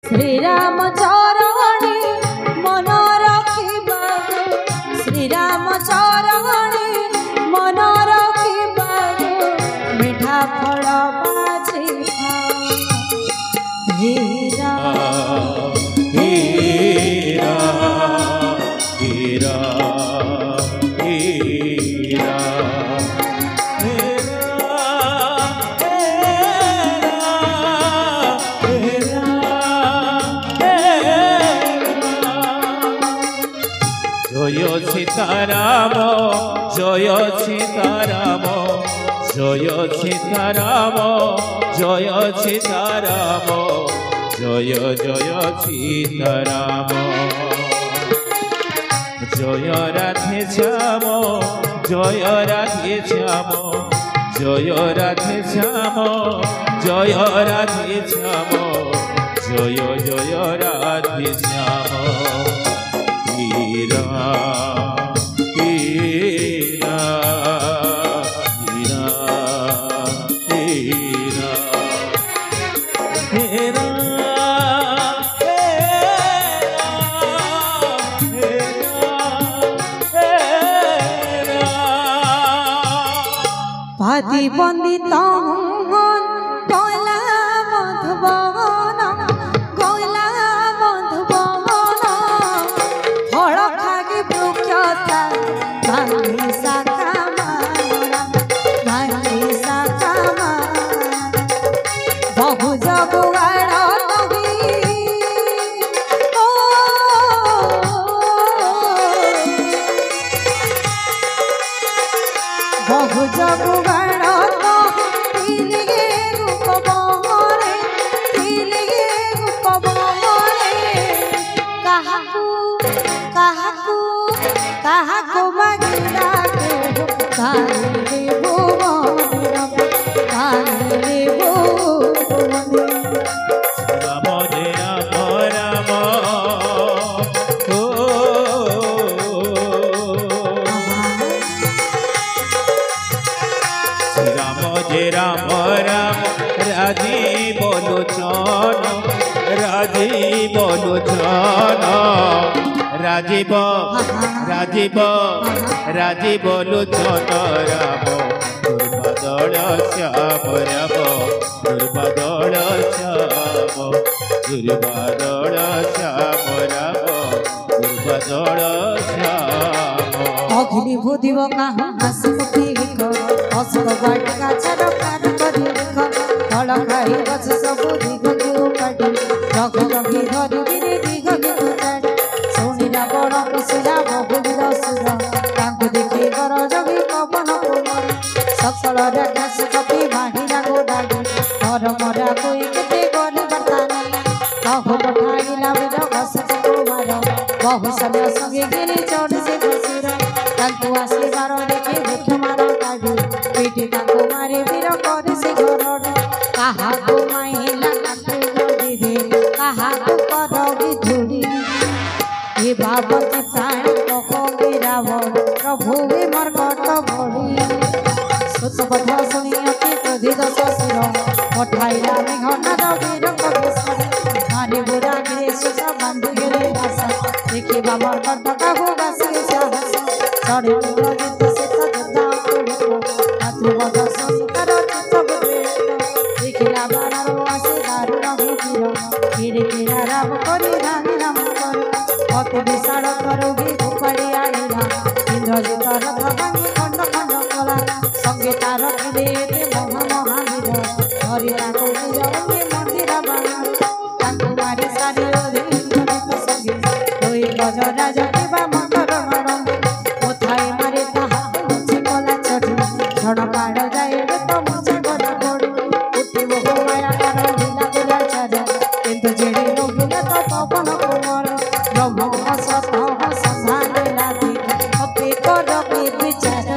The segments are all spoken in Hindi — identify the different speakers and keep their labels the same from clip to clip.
Speaker 1: श्रीराम चरणी मन रखिबा श्रीराम चरणी मन रखिबा मिठा फल बाछि हीरा
Speaker 2: हीरा हीरा हीरा जय सीताराम जय सीताराम जय सीताराम जय सीताराम जय जय सीताराम जय राधे श्याम जय राधे श्याम जय राधे श्याम जय राधे श्याम जय जय राधे श्याम हीरा हीरा हीरा हीरा हीरा
Speaker 1: पाति बंदित गला मधुबन गला मधुबन फल खागी वृक्षता भांगी शाखा भांगी शाखा बहु जगुआड़ बहु जगुआड़
Speaker 2: राम राम राजीव लोचन राजीव लोचन राजीव राजीव राजीव लोचन राम दुर्बादल श्याम राम दुर्बादल श्याम दुर्बादल श्याम राम दुर्बादल श्याम
Speaker 1: अग्नि बुधिव कहाँ हसमुखी अशोक बाटिका छाड़ पार करी देख फल खाई गछ सबु दिग के उपाड़ी रघ रघी धरी गिरे दिग के उताड़ी शुणिला बड़ कुशिला बहुवीर सुर तांकु देखि कर जगी पवन कुमार सकल राक्षस कपि बाहिरा गोडागी घर मरा कोई केते गरी बर्तानी कहु पठाइला वीर घस कुमार बहु समय संगे गिरी चढ़ से घसीर तांकु आशीर्वाद देखि दुख मार काढ़ी पीठी तांकु मारी वीर करे से घर कहा को माइला तांकु गोदी दे कहा को करगी धूड़ी ये बाबती प्राण कहो गिराव प्रभु भी मरकट भोड़ी सुत कथा शुणी अति क्रोधित शशिर पठाइला मेघनाद वीर कविश्वर मारी बुरा गिरे सुस बांधि गेले आशा देखिबा मरकट काहु बासी साहस चढ़े गीत से सदा मातृवध संस्कार चित्त देखिला बारार आसे दारु रघुवीर गिरे गिरा राम करी रानी राम कर अति विशाल करोगी उपाड़ी आईला इंद्रजित रथ भांगी खंड खंड कला संगे तार खिले महावीर हरिता कौशल मंदिर बाणा तांकु मारी सारी इंद्रजित संगे कोई गज राज केबा मंत्र मारंग कोथाई मारे ताहा मुझे कला चढ़ी झड़ पाड़ जाए तो मुझे गला पड़ी उठी बहु माया कर लीला गुला चार किंतु जेड़े लोगिला तो पवन कुमार ब्रह्म हसत संधान लागी अपे कर विचार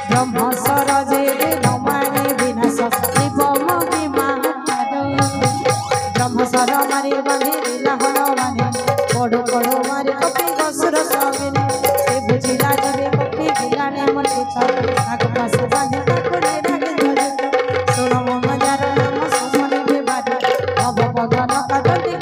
Speaker 1: ब्रह्म सरजे न माने विनाश शिवम विमान ब्रह्म सर मारी बंधी लीला हनुमाने पड़ो पड़ो मारी कपि गसुर सगिनी से बुझिला जबे कपि गिलाने मन पिछा ताक पास बांधी ताकुले डाके धरे सुनो मन जार नाम सुमने बेबारी अब पदन कादंती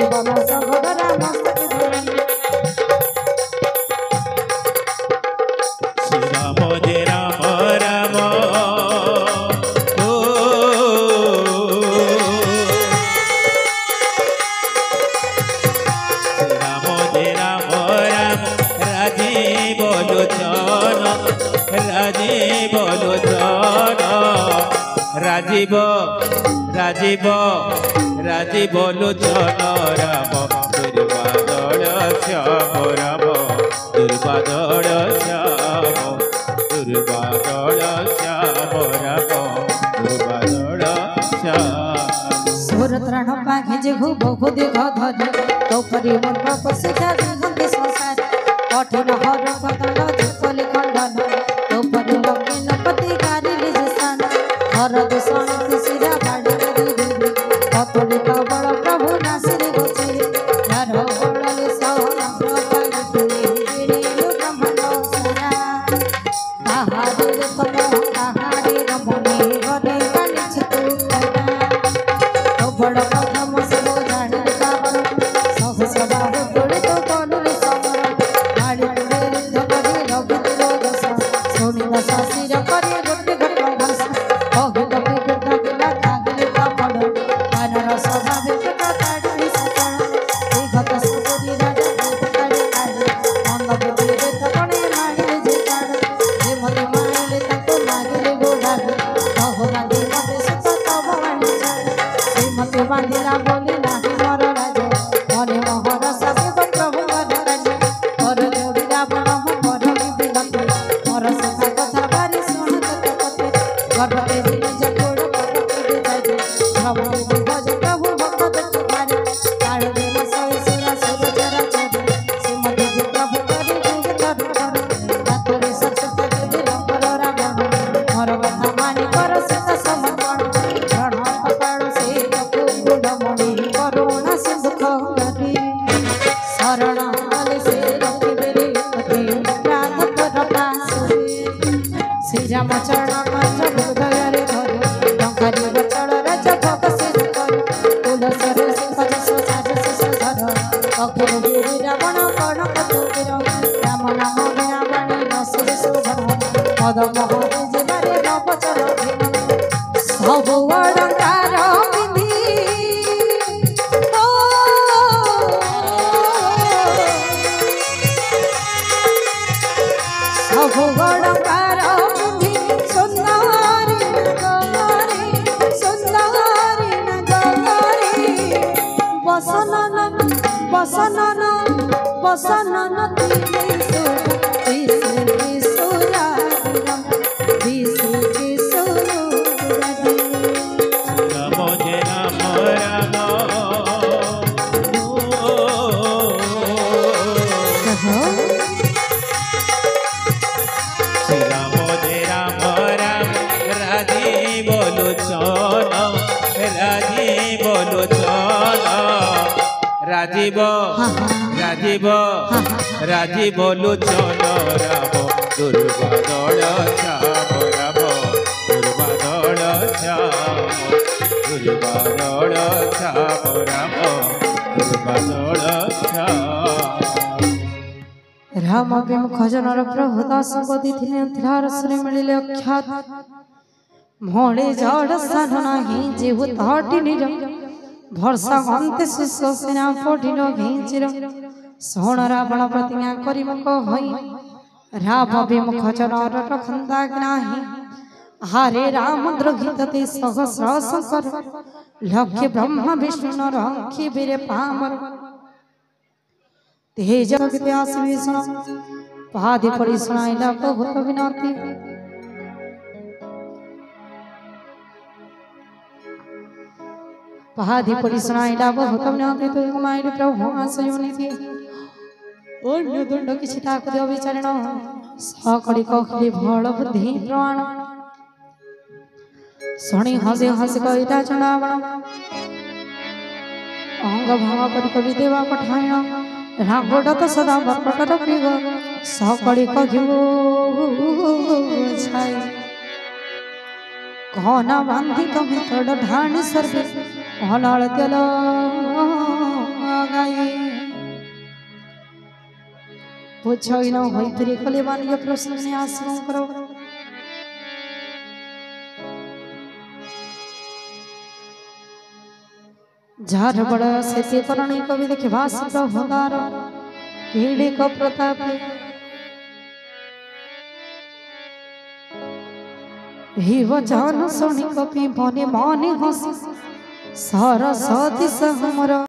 Speaker 1: जीवन सगोदरा मस्तक धरणी
Speaker 2: श्री राम जय राम राम ओ श्री राम जय राम राम राजीव लोचन राजीव लोचन राजीव राजीव राजीव लोचन राम दुर्बादल श्याम राम दुर्बादल श्याम दुर्बादल श्याम राम दुर्बादल श्याम
Speaker 1: सुरत्राण पाघे जे घुब घुदे धरे तो परि मन पसिका दिगंत संसार कठिन हर पतन जुपले खंडन तो परि लकिन पति गारिले जसान हर दूषण सिरा बाड़ी देवी कतले कबल प्रभु नासिरे बचे यार बड़ले सहन प्रभु तुले ब्रह्मांड सारा ताहारे तम ताहारे रमणे गने कानि छितु बड़ प्रथम सब जाने काबर सहस बाबू तोड़े तो कलुरे समर गाड़ी तुड़े रुद्ध करे रघु दस सोनी दस सिर करे गोटे गोटे घास कहे कपि बेटा बिना कागले पापड़ कानर स्वभाव बेटा ताड़ी सकाळ ए घत सुपुरी राजा ताड़ी ताड़ी मन बुद्धि बेत कणे माहिले जे काड़ जे मते माहिले ताको माहिले गोडाल कहो मागे मते सुत तब वाणी मते बांधिला बोली नाही मोर राज मने मोहर सबे प्रभु राज और जोड़ी रावण मोर विनती मोर सखा कथा बारी सुन कते गर्भते दिन जकोड़ पकते जाजे भ्रमण भज प्रभु भक्त तुम्हारे काल दिन सोई सुरा सुर जरा चोद से मते जे प्रभु करी गुण कर तातरे सत्य देवी रंगर रावण मोर कथा मानि कर सीता समर्पण रण कपाळ से गुणमणि करुणा सिंधु खंडी शरण से रखी मेरे पति प्राण पर पासुरे श्री राम चरण कंठ हृदय धर टंकारी बचल राज भग से कर तुलसरे सिंह साज धर अखिल गिरी रावण कर्ण कतुवीर राम नाम बिना बाणी नसुर सुधर पद मोह जिबारे नवचर सब अलंकार पिंधि सब अलंकार पिंधि सुंदरी नगरी बसनन बसनन बसनन
Speaker 2: राम जय राम राम श्री राम जय राम राम राजीव लोचन राजीव लोचन राजीव राजीव राजीव लोचन राम दुर्बादल श्याम राम दुर्बादल श्याम दुर्बादल श्याम राम दुर्बादल श्याम
Speaker 1: राम विमुख जनर प्रभु दास बदी थिले अंतरारसरे मिलिले अख्यात मोळे जड़ स्थान नाही जीव ताटी निज भरसा गंते सुसेना पठिन घिंचिर सोण रावण प्रतिज्ञा करिमक होई राम विमुख जनर रखंदा नाही हरे राम द्रोहित ते सहस्र शंकर लक्ष्य ब्रह्म विष्णु नर अंखि वीर पामर तेज इतिहास भीषण पादि पड़ी सुनाइला बहुत विनती पादि पड़ी सुनाइला बहुत विनती तो माइल प्रभु आसयोनिति अन्य दंड किछि ताक देव विचारण सकड़ी कहली भल बुद्धि प्रमाण ଶୁଣି ହସି ହସି କହିଲା ଚଣ୍ଡାବଣ ଅଙ୍ଗ ଭଙ୍ଗ କରି କବି ଦେବା ପଠାଣ ରାଗଟ ତ ସଦା ବରକଟର ପିଗ ସକଳି କହିବୁ ଛାଇ କହନା ବାନ୍ଧି ତମେ ତଡ଼ ଢାଣି ସର୍ବେ ଅଲାଳ ତେଲ गाई पूछो न होई फिर कले बानी प्रश्न ने आश्रम करो झार बड़ा से करणी कवि देखे भास प्रभुदार कीड़ी को प्रताप ही वचन सुनी कपि मने मने हसी सरस्वती से हमर